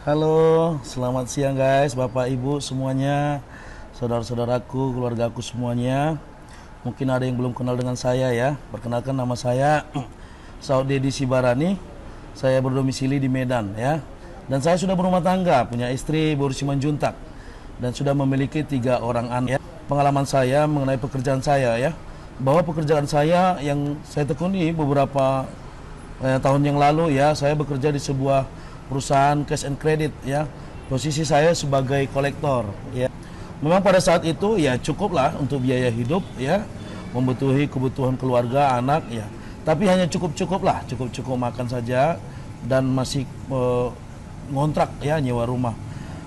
Halo, selamat siang guys, Bapak Ibu semuanya, saudara-saudaraku, keluargaku semuanya. Mungkin ada yang belum kenal dengan saya ya. Perkenalkan, nama saya Saud Dedi Sibarani. Saya berdomisili di Medan ya. Dan saya sudah berumah tangga, punya istri berusia Manjuntak dan sudah memiliki 3 orang anak ya. Pengalaman saya mengenai pekerjaan saya ya, bahwa pekerjaan saya yang saya tekuni beberapa tahun yang lalu ya, saya bekerja di sebuah perusahaan cash and credit ya. Posisi saya sebagai kolektor ya. Memang pada saat itu ya cukuplah untuk biaya hidup ya, membutuhi kebutuhan keluarga, anak ya. Tapi hanya cukup makan saja dan masih ngontrak ya, nyewa rumah.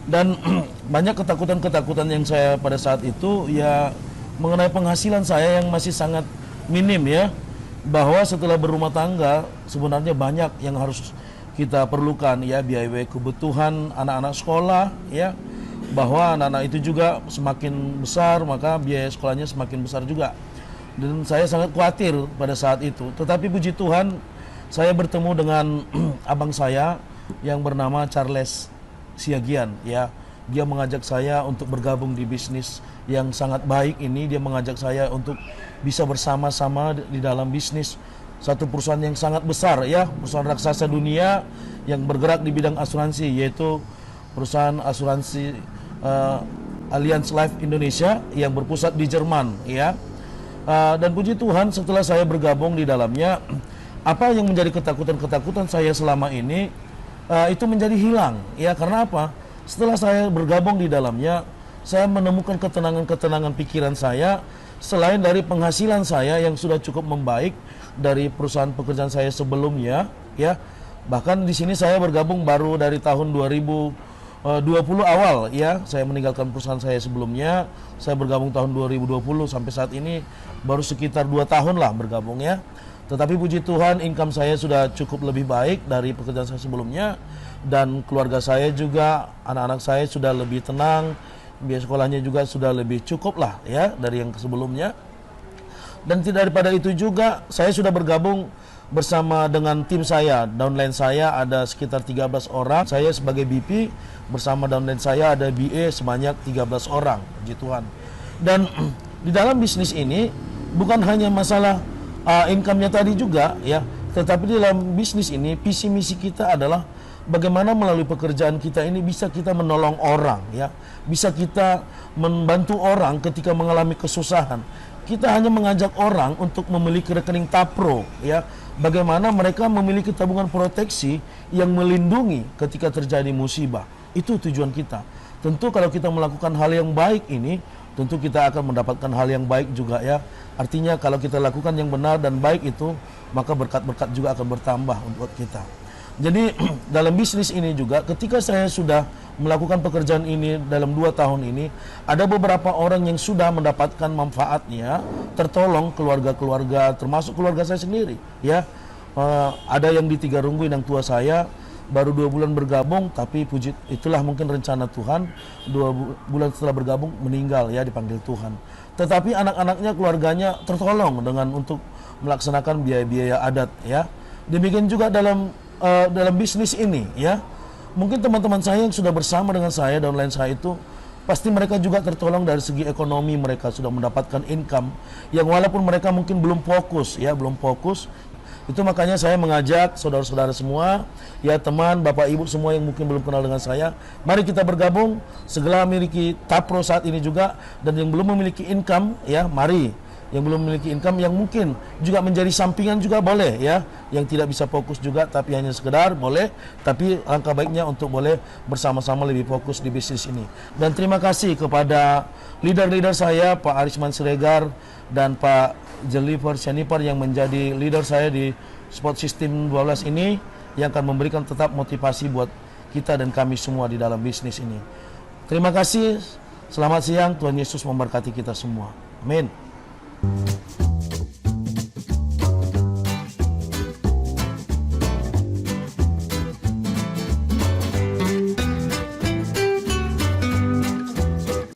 Dan banyak ketakutan-ketakutan yang saya pada saat itu ya mengenai penghasilan saya yang masih sangat minim ya. Bahwa setelah berumah tangga sebenarnya banyak yang harus kita perlukan ya, biaya kebutuhan anak-anak sekolah ya, bahwa anak-anak itu juga semakin besar maka biaya sekolahnya semakin besar juga, dan saya sangat khawatir pada saat itu. Tetapi puji Tuhan saya bertemu dengan abang saya yang bernama Charles Siagian ya. Dia mengajak saya untuk bergabung di bisnis yang sangat baik ini. Dia mengajak saya untuk bisa bersama-sama di dalam bisnis satu perusahaan yang sangat besar ya, perusahaan raksasa dunia yang bergerak di bidang asuransi, yaitu perusahaan asuransi Allianz Life Indonesia yang berpusat di Jerman ya. Dan puji Tuhan setelah saya bergabung di dalamnya, apa yang menjadi ketakutan-ketakutan saya selama ini itu menjadi hilang ya. Karena apa? Setelah saya bergabung di dalamnya, saya menemukan ketenangan-ketenangan pikiran saya selain dari penghasilan saya yang sudah cukup membaik dari perusahaan pekerjaan saya sebelumnya ya. Bahkan di sini saya bergabung baru dari tahun 2020 awal ya. Saya meninggalkan perusahaan saya sebelumnya, saya bergabung tahun 2020 sampai saat ini baru sekitar 2 tahun lah bergabung ya. Tetapi puji Tuhan income saya sudah cukup lebih baik dari pekerjaan saya sebelumnya, dan keluarga saya juga, anak-anak saya sudah lebih tenang, biaya sekolahnya juga sudah lebih cukup lah ya dari yang sebelumnya. Dan tidak daripada itu juga, saya sudah bergabung bersama dengan tim saya. Downline saya ada sekitar 13 orang. Saya sebagai BP, bersama downline saya ada BA sebanyak 13 orang, puji Tuhan. Dan di dalam bisnis ini bukan hanya masalah income-nya tadi juga ya, tetapi di dalam bisnis ini visi misi kita adalah bagaimana melalui pekerjaan kita ini bisa kita menolong orang ya, bisa kita membantu orang ketika mengalami kesusahan. Kita hanya mengajak orang untuk memiliki rekening Tapro ya, bagaimana mereka memiliki tabungan proteksi yang melindungi ketika terjadi musibah. Itu tujuan kita. Tentu kalau kita melakukan hal yang baik ini, tentu kita akan mendapatkan hal yang baik juga ya. Artinya kalau kita lakukan yang benar dan baik itu, maka berkat-berkat juga akan bertambah untuk kita. Jadi dalam bisnis ini juga, ketika saya sudah melakukan pekerjaan ini dalam 2 tahun ini, ada beberapa orang yang sudah mendapatkan manfaatnya, tertolong keluarga-keluarga, termasuk keluarga saya sendiri ya. Ada yang di Tigarunggu, yang tua saya baru 2 bulan bergabung, tapi puji itulah mungkin rencana Tuhan, 2 bulan setelah bergabung meninggal ya, dipanggil Tuhan. Tetapi anak-anaknya, keluarganya tertolong dengan untuk melaksanakan biaya-biaya adat ya. Demikian juga dalam bisnis ini ya. Mungkin teman-teman saya yang sudah bersama dengan saya, downline saya itu, pasti mereka juga tertolong dari segi ekonomi. Mereka sudah mendapatkan income yang walaupun mereka mungkin belum fokus ya, belum fokus. Itu makanya saya mengajak saudara-saudara semua ya, teman, bapak ibu semua yang mungkin belum kenal dengan saya, mari kita bergabung. Segala memiliki Tapro saat ini juga, dan yang belum memiliki income ya, mari. Yang belum memiliki income, yang mungkin juga menjadi sampingan juga boleh ya, yang tidak bisa fokus juga tapi hanya sekedar boleh, tapi langkah baiknya untuk boleh bersama-sama lebih fokus di bisnis ini. Dan terima kasih kepada leader-leader saya, Pak Arisman Siregar dan Pak Jennifer Sianipar yang menjadi leader saya di Sport System 12 ini, yang akan memberikan tetap motivasi buat kita dan kami semua di dalam bisnis ini. Terima kasih, selamat siang, Tuhan Yesus memberkati kita semua. Amin.